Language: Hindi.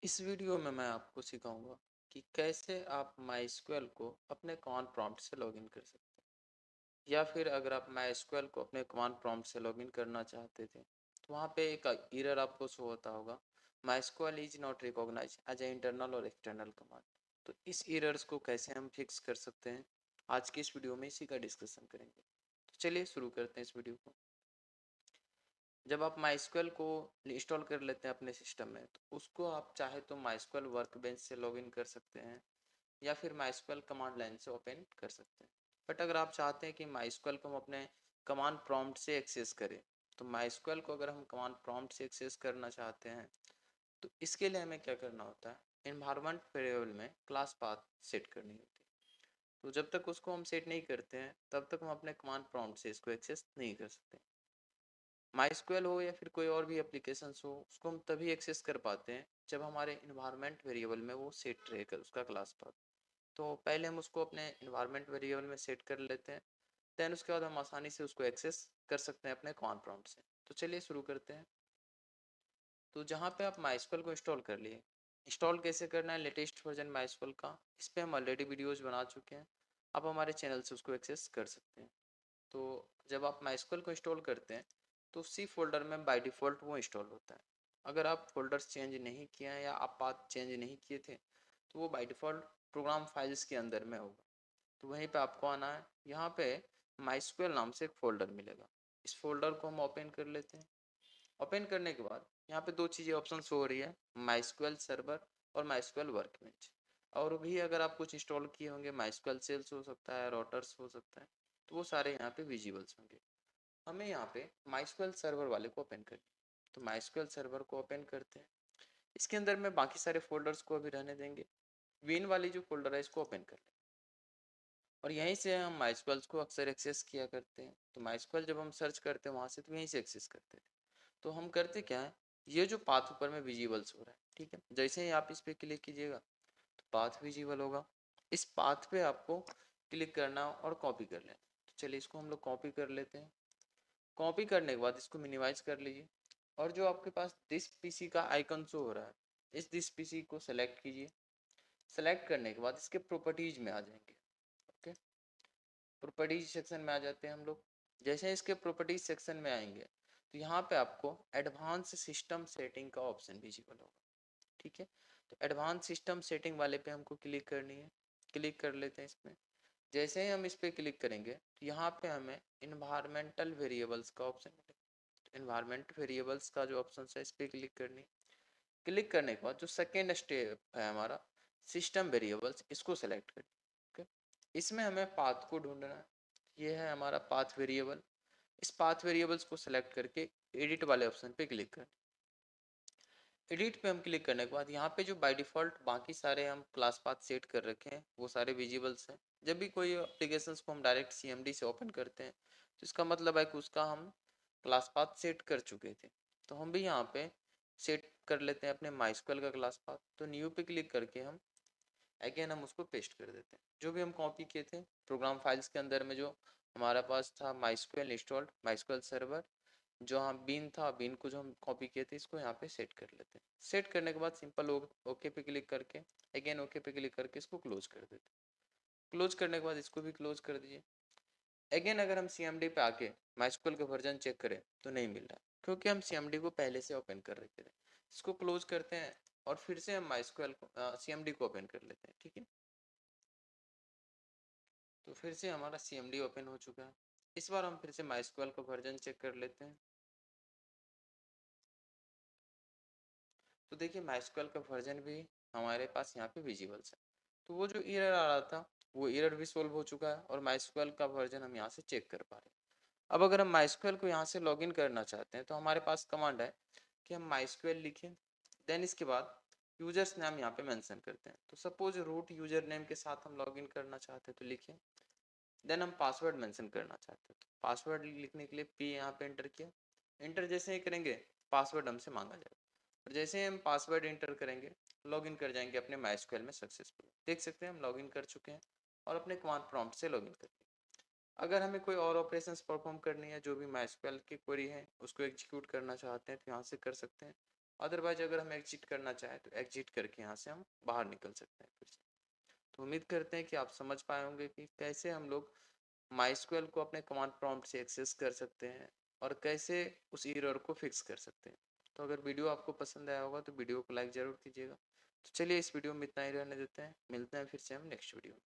इस वीडियो में मैं आपको सिखाऊंगा कि कैसे आप MySQL को अपने कमांड प्रॉम्प्ट से लॉगिन कर सकते हैं, या फिर अगर आप MySQL को अपने कमांड प्रॉम्प्ट से लॉगिन करना चाहते थे तो वहाँ पे एक एरर आपको शो होता होगा, MySQL is not recognise as a internal और एक्सटर्नल कमांड। तो इस एरर्स को कैसे हम फिक्स कर सकते हैं, आज की इस वीडियो में इसी का डिस्कशन करेंगे। तो चलिए शुरू करते हैं इस वीडियो को। जब आप MySQL को इंस्टॉल कर लेते हैं अपने सिस्टम में, तो उसको आप चाहे तो MySQL वर्कबेंच से लॉगिन कर सकते हैं या फिर MySQL कमांड लाइन से ओपन कर सकते हैं। बट अगर आप चाहते हैं कि MySQL को हम अपने कमांड प्रॉम्प्ट से एक्सेस करें, तो MySQL को अगर हम कमांड प्रॉम्प्ट से एक्सेस करना चाहते हैं तो इसके लिए हमें क्या करना होता है, इन्वायरमेंट वेरिएबल में क्लास पाथ सेट करनी होती है। तो जब तक उसको हम सेट नहीं करते हैं तब तक हम अपने कमांड प्रॉम्प्ट से इसको एक्सेस नहीं कर सकते। MySQL हो या फिर कोई और भी एप्लीकेशंस हो, उसको हम तभी एक्सेस कर पाते हैं जब हमारे इन्वायरमेंट वेरिएबल में वो सेट रहेगा उसका क्लास पाथ। तो पहले हम उसको अपने इन्वायरमेंट वेरिएबल में सेट कर लेते हैं, देन उसके बाद हम आसानी से उसको एक्सेस कर सकते हैं अपने कमांड प्रॉम्प्ट से। तो चलिए शुरू करते हैं। तो जहाँ पे आप MySQL को इंस्टॉल कर लिए, इंस्टॉल कैसे करना है लेटेस्ट वर्जन MySQL का, इस पर हम ऑलरेडी वीडियोज़ बना चुके हैं, आप हमारे चैनल से उसको एक्सेस कर सकते हैं। तो जब आप MySQL को इंस्टॉल करते हैं तो सी फोल्डर में बाय डिफ़ॉल्ट वो इंस्टॉल होता है। अगर आप फोल्डर्स चेंज नहीं किए हैं या आप पाथ चेंज नहीं किए थे तो वो बाय डिफ़ॉल्ट प्रोग्राम फाइल्स के अंदर में होगा। तो वहीं पे आपको आना है, यहाँ पे MySQL नाम से एक फ़ोल्डर मिलेगा। इस फ़ोल्डर को हम ओपन कर लेते हैं। ओपन करने के बाद यहाँ पे दो चीज़ें ऑप्शन शो हो रही है, MySQL सर्वर और MySQL वर्कबेंच। और भी अगर आप कुछ इंस्टॉल किए होंगे, MySQL सेल्स हो सकता है, रोटर्स हो सकता है, तो वो सारे यहाँ पे विजिबल्स होंगे। हमें यहाँ पे MySQL सर्वर वाले को ओपन करना है। तो MySQL सर्वर को ओपन करते हैं। इसके अंदर में बाकी सारे फोल्डर्स को अभी रहने देंगे, विन वाली जो फोल्डर है इसको ओपन कर लें। और यहीं से हम MySQL को अक्सर एक्सेस किया करते हैं। तो MySQL जब हम सर्च करते हैं वहाँ से, तो यहीं से एक्सेस करते हैं। तो हम करते क्या है, ये जो पाथ ऊपर में विजिबल्स हो रहा है, ठीक है, जैसे ही आप इस पर क्लिक कीजिएगा तो पाथ विजिबल होगा। इस पाथ पे आपको क्लिक करना और कॉपी कर लेना। तो चलिए इसको हम लोग कॉपी कर लेते हैं। कॉपी करने के बाद इसको मिनिमाइज कर लीजिए और जो आपके पास दिस पीसी का आइकन शो हो रहा है, इस दिस पीसी को सेलेक्ट कीजिए। सेलेक्ट करने के बाद इसके प्रॉपर्टीज में आ जाएंगे। ओके, प्रॉपर्टीज सेक्शन में आ जाते हैं हम लोग। जैसे इसके प्रॉपर्टीज सेक्शन में आएंगे तो यहाँ पे आपको एडवांस सिस्टम सेटिंग का ऑप्शन विजिबल होगा। ठीक है, तो एडवांस सिस्टम सेटिंग वाले पे हमको क्लिक करनी है। क्लिक कर लेते हैं इसमें। जैसे ही हम इस पर क्लिक करेंगे तो यहाँ पे हमें इन्वायरमेंटल वेरिएबल्स का ऑप्शन मिलेगा। तो इन्वायरमेंट वेरिएबल्स का जो ऑप्शन है इस पर क्लिक करनी। क्लिक करने के बाद जो सेकेंड स्टेप है हमारा, सिस्टम वेरिएबल्स, इसको सेलेक्ट करें। ओके, इसमें हमें पाथ को ढूंढना है। ये है हमारा पाथ वेरिएबल। इस पाथ वेरिएबल्स को सेलेक्ट करके एडिट वाले ऑप्शन पे क्लिक करें। एडिट पे हम क्लिक करने के बाद यहाँ पे जो बाय डिफ़ॉल्ट बाकी सारे हम क्लास पाथ सेट कर रखे हैं वो सारे विजिबल्स हैं। जब भी कोई एप्लीकेशंस को हम डायरेक्ट CMD से ओपन करते हैं तो इसका मतलब है कि उसका हम क्लास पाथ सेट कर चुके थे। तो हम भी यहाँ पे सेट कर लेते हैं अपने MySQL का क्लास पाथ। तो न्यू पे क्लिक करके हम अगेन हम उसको पेस्ट कर देते हैं, जो भी हम कॉपी किए थे प्रोग्राम फाइल्स के अंदर में। जो हमारा पास था MySQL इंस्टॉल्ड, MySQL सर्वर, जो हम बीन था, बीन को जो हम कॉपी किए थे, इसको यहाँ पे सेट कर लेते हैं। सेट करने के बाद सिंपल ओके पे क्लिक करके अगेन ओके पे क्लिक करके इसको क्लोज कर देते हैं। क्लोज करने के बाद इसको भी क्लोज कर दीजिए। अगेन अगर हम CMD पे आके MySQL का वर्जन चेक करें तो नहीं मिल रहा, क्योंकि हम CMD को पहले से ओपन कर रखे थे। इसको क्लोज करते हैं और फिर से हम MySQL को CMD को ओपन कर लेते हैं। ठीक है, तो फिर से हमारा CMD ओपन हो चुका है। इस बार हम फिर से MySQL का वर्जन चेक कर लेते हैं। तो देखिए MySQL का वर्जन भी हमारे पास यहाँ पे विजिबल्स है। तो वो जो एरर आ रहा था वो एरर भी सोल्व हो चुका है और MySQL का वर्जन हम यहाँ से चेक कर पा रहे हैं। अब अगर हम MySQL को यहाँ से लॉगिन करना चाहते हैं तो हमारे पास कमांड है कि हम MySQL लिखें, देन इसके बाद यूजर्स नाम यहाँ पे मेंशन करते हैं। तो सपोज रूट यूजर नेम के साथ हम लॉगिन करना चाहते हैं तो लिखें। देन हम पासवर्ड मेंशन करना चाहते हैं तो पासवर्ड लिखने के लिए P यहाँ पे एंटर किया। एंटर जैसे ही करेंगे पासवर्ड हमसे मांगा जाएगा और जैसे ही हम पासवर्ड एंटर करेंगे लॉगिन कर जाएंगे अपने MySQL में सक्सेसफुल। देख सकते हैं हम लॉगिन कर चुके हैं और अपने कमांड प्रॉम्प्ट से लॉगिन कर लिया। अगर हमें कोई और ऑपरेशंस परफॉर्म करनी है, जो भी MySQL की क्वेरी है उसको एग्जीक्यूट करना चाहते हैं तो यहाँ से कर सकते हैं। अदरवाइज अगर हम एग्जिट करना चाहें तो एग्जिट करके यहाँ से हम बाहर निकल सकते हैं फिर से। तो उम्मीद करते हैं कि आप समझ पाए होंगे कि कैसे हम लोग माइस्क्वेल को अपने कमांड प्रॉम्प्ट से एक्सेस कर सकते हैं और कैसे उस एरर को फिक्स कर सकते हैं। तो अगर वीडियो आपको पसंद आया होगा तो वीडियो को लाइक ज़रूर कीजिएगा। तो चलिए इस वीडियो में इतना ही रहने देते हैं, मिलते हैं फिर से हम नेक्स्ट वीडियो में।